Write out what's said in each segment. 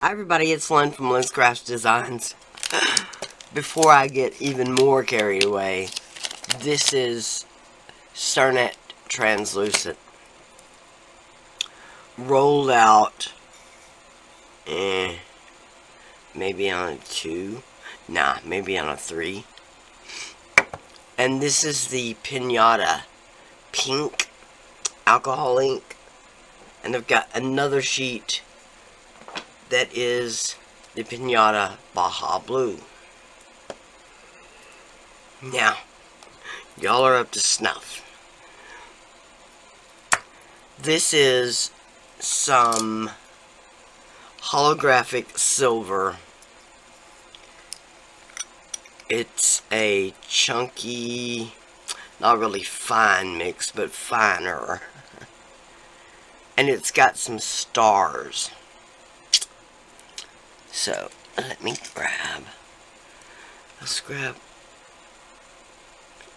Hi everybody, it's Lynn from Lynn's Crafts Designs. Before I get even more carried away, this is Cernet Translucent. Rolled out, maybe on a 2, maybe on a 3. And this is the Pinata Pink Alcohol ink. And I've got another sheet that is the Pinata Baja Blue. Now, y'all are up to snuff. This is some holographic silver. It's a chunky, not really fine mix, but finer. And it's got some stars. So, let me grab. I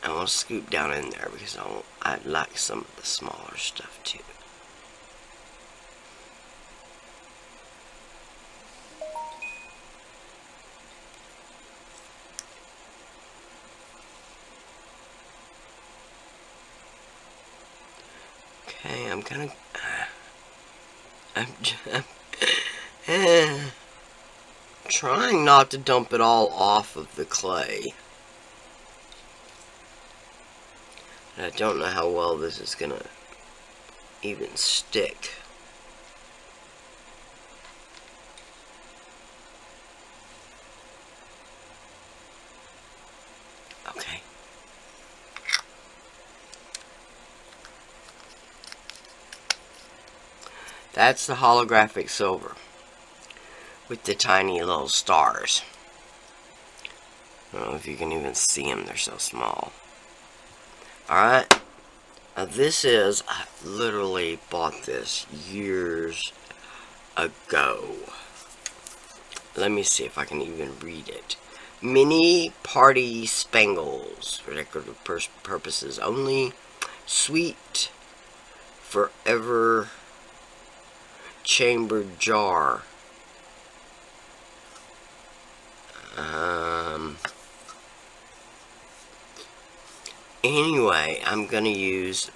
want to scoop down in there because I like some of the smaller stuff too. Okay, I'm kind of. I'm trying not to dump it all off of the clay. And I don't know how well this is gonna even stick. Okay. That's the holographic silver with the tiny little stars. I don't know if you can even see them, they're so small. Alright, now this is, I literally bought this years ago. Let me see if I can even read it. Mini Party Spangles, for decorative purposes only. Sweet Forever Chambered Jar. Anyway, I'm going to use,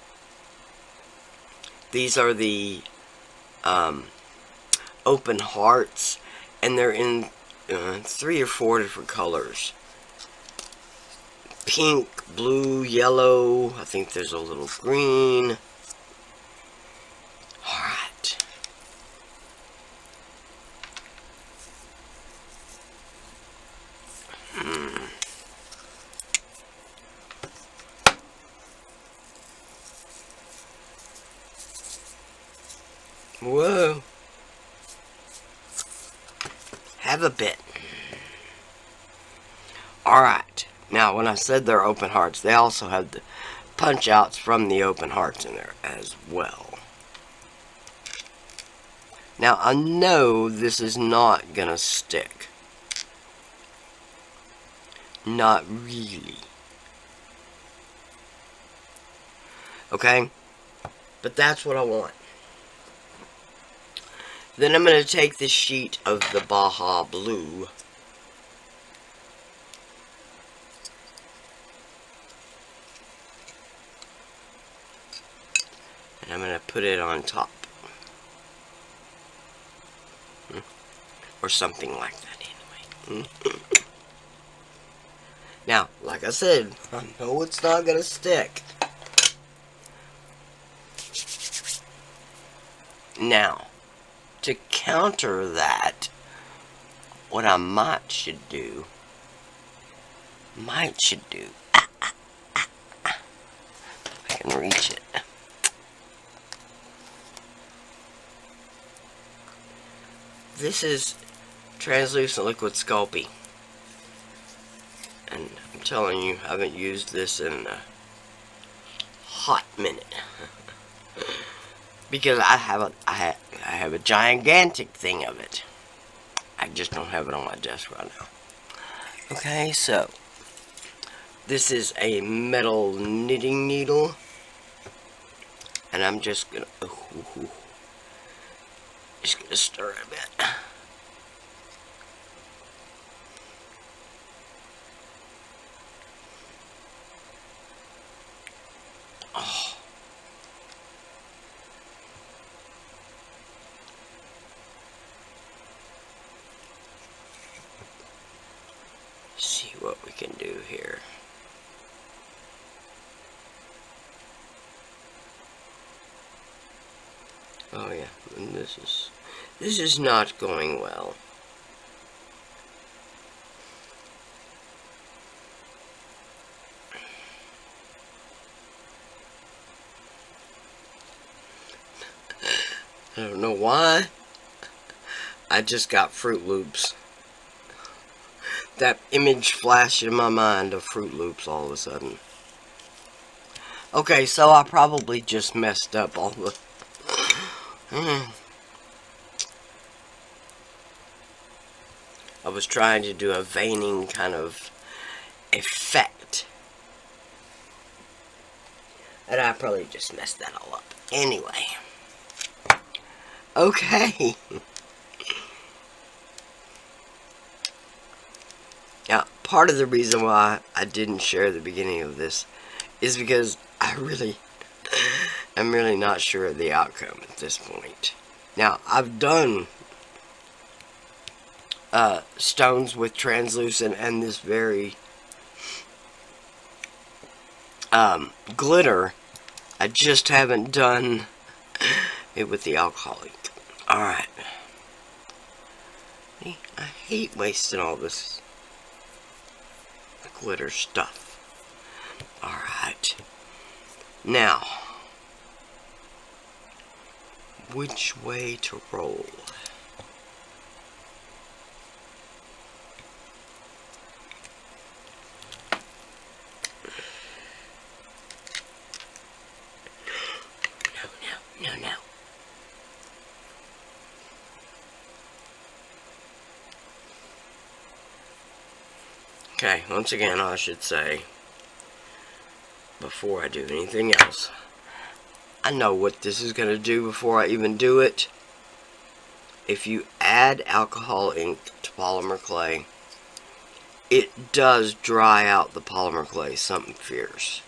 these are the open hearts, and they're in 3 or 4 different colors. Pink, blue, yellow, I think there's a little green. Alright. Whoa. Have a bit. Alright. Now, when I said they're open hearts, they also have the punch outs from the open hearts in there as well. Now, I know this is not gonna stick. Not really. Okay? But that's what I want. Then I'm going to take this sheet of the Baja Blue. And I'm going to put it on top. Or something like that anyway. Now, like I said, I know it's not going to stick. Now, to counter that, what I should do, I can reach it. This is translucent liquid Sculpey, and I'm telling you, I haven't used this in a hot minute. Because I have a gigantic thing of it. I just don't have it on my desk right now. Okay, so this is a metal knitting needle, and I'm just gonna stir it a bit. Oh. See what we can do here. Oh yeah, and this is not going well. I don't know why. I just got Fruit Loops. That image flashed in my mind of Fruit Loops all of a sudden. Okay, so I probably just messed up all the... I was trying to do a veining kind of effect. And I probably just messed that all up. Anyway. Okay. Now, part of the reason why I didn't share the beginning of this is because I'm really not sure of the outcome at this point. Now, I've done stones with translucent and this very glitter. I just haven't done it with the alcohol ink. Alright. I hate wasting all this glitter stuff. Alright. Now, which way to roll? No. Okay, once again, I should say, before I do anything else, I know what this is going to do before I even do it. If you add alcohol ink to polymer clay, it does dry out the polymer clay something fierce.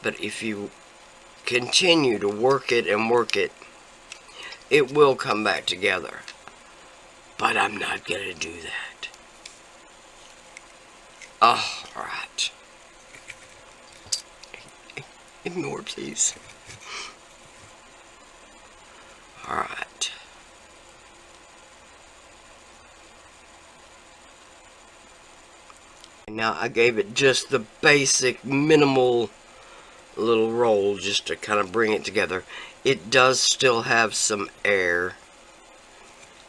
But if you continue to work it and work it, it will come back together. But I'm not going to do that. Oh, alright. Ignore, please. Alright. Now I gave it just the basic minimal little roll just to kind of bring it together. It does still have some air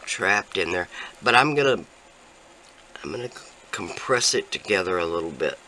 trapped in there, but I'm gonna compress it together a little bit.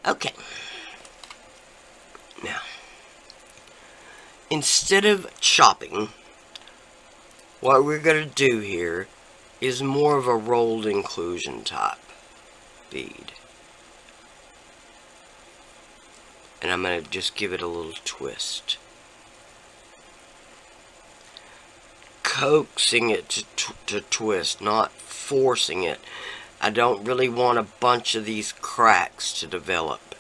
Okay. Now, instead of chopping, what we're going to do here is more of a rolled inclusion type bead. And I'm going to just give it a little twist. Coaxing it to twist, not forcing it. I don't really want a bunch of these cracks to develop.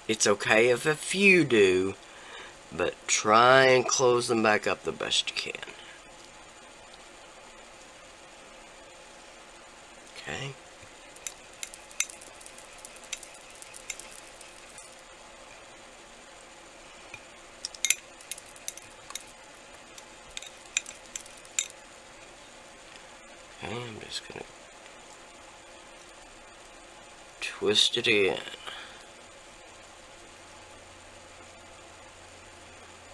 It's okay if a few do, but try and close them back up the best you can. Okay. Okay, I'm just gonna twist it in.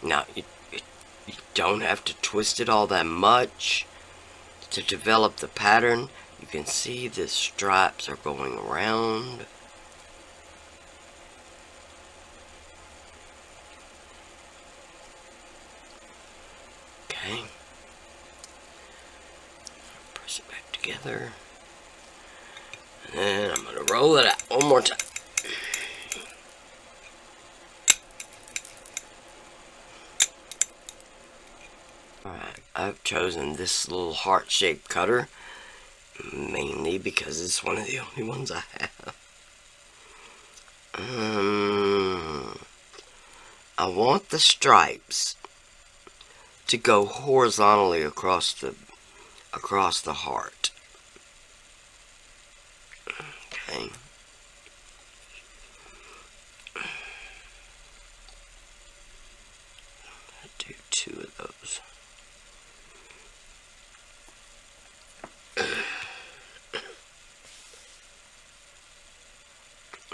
Now, you don't have to twist it all that much to develop the pattern. You can see the stripes are going around. Okay. Press it back together. And then I'm going to roll it out one more time. Alright, I've chosen this little heart-shaped cutter mainly because it's one of the only ones I have. I want the stripes to go horizontally across the heart. Okay. Do 2 of those.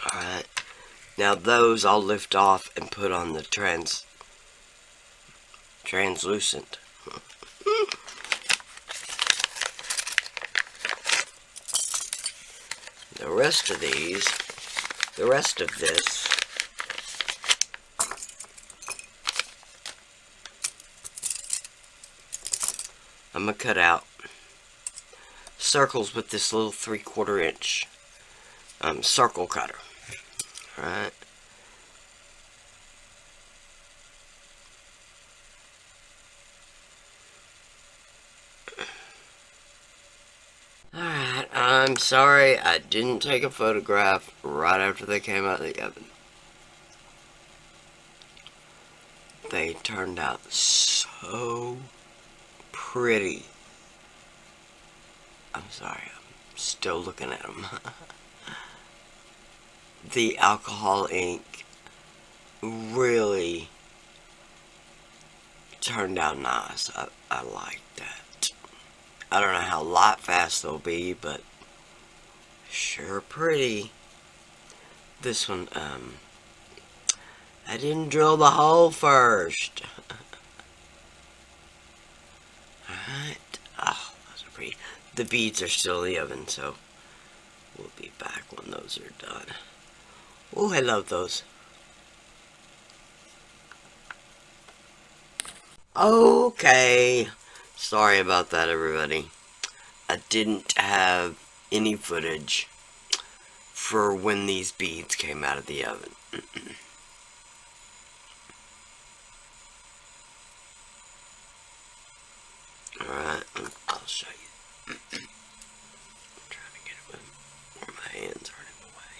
Alright, now those I'll lift off and put on the translucent. The rest of this, I'm going to cut out circles with this little 3/4 inch circle cutter. Alright. Alright, I'm sorry I didn't take a photograph right after they came out of the oven. They turned out so pretty. I'm sorry, I'm still looking at them. The alcohol ink really turned out nice. I like that. I don't know how light fast they'll be, but sure pretty. This one, I didn't drill the hole first. Alright. Oh, those are pretty. The beads are still in the oven, so we'll be back when those are done. Oh, I love those. Okay. Sorry about that, everybody. I didn't have any footage for when these beads came out of the oven. Alright, I'll show you. I'm trying to get it where my hands aren't in the way.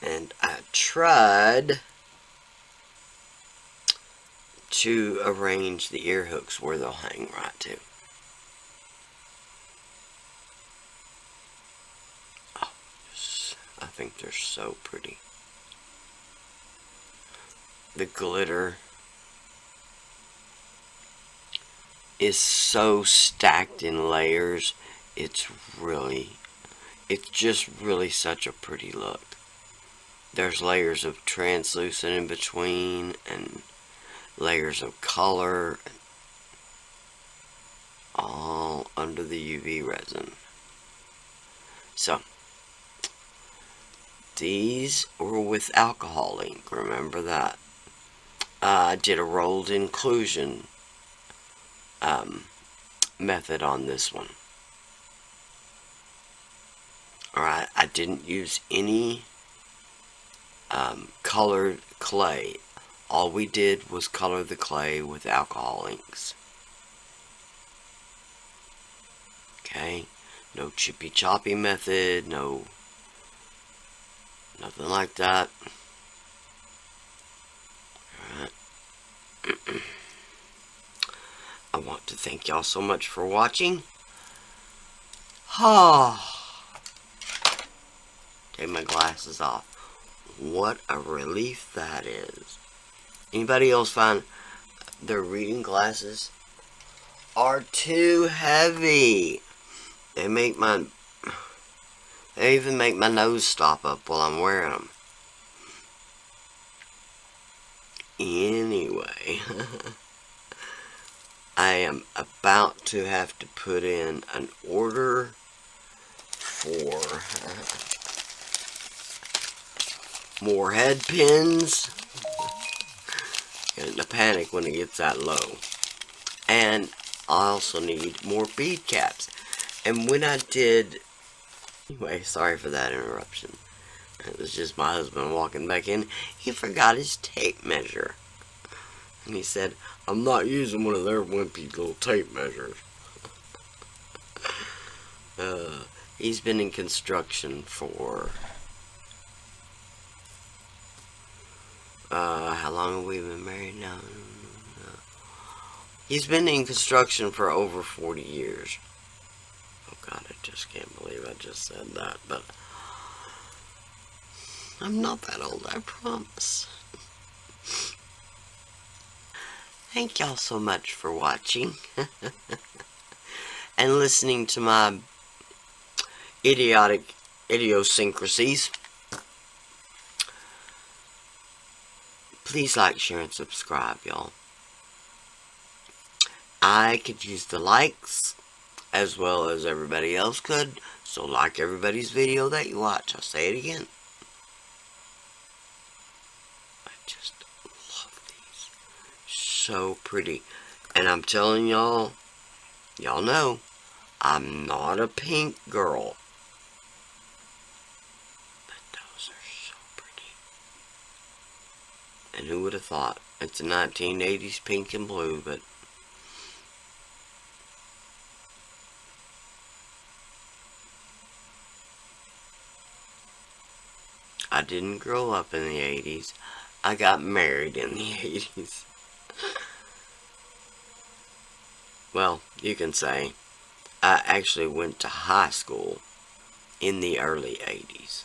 And I tried to arrange the ear hooks where they'll hang right to. Oh, I think they're so pretty. The glitter is so stacked in layers. It's just really such a pretty look. There's layers of translucent in between and layers of color all under the UV resin. So these were with alcohol ink, remember that. I did a rolled inclusion method on this one. Alright, I didn't use any colored clay. All we did was color the clay with alcohol inks. Okay, no chippy choppy method, nothing like that. Alright. I want to thank y'all so much for watching. Take my glasses off. What a relief that is. Anybody else find their reading glasses are too heavy. They even make my nose stop up while I'm wearing them. Anyway, I am about to have to put in an order for more head pins. Getting a panic when it gets that low. And I also need more bead caps. And when I did... Anyway, sorry for that interruption. It was just my husband walking back in. He forgot his tape measure. And he said, I'm not using one of their wimpy little tape measures. He's been in construction for... how long have we been married now? He's been in construction for over 40 years. Oh God, I just can't believe I just said that, but I'm not that old, I promise. Thank y'all so much for watching and listening to my idiotic idiosyncrasies. Please like, share, and subscribe, y'all. I could use the likes as well as everybody else could, so like everybody's video that you watch. I'll say it again. I just love these. So pretty. And I'm telling y'all, y'all know, I'm not a pink girl. But those are so pretty. And who would have thought? It's a 1980s pink and blue, but I didn't grow up in the 80s. I got married in the 80s. Well, you can say I actually went to high school in the early 80s.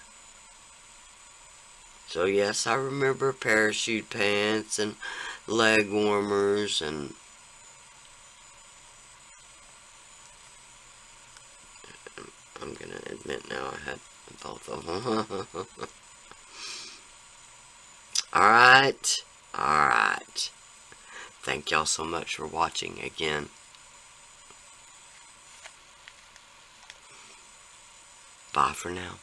So yes, I remember parachute pants and leg warmers and I'm gonna admit now I had both of them. Alright. Thank y'all so much for watching again. Bye for now.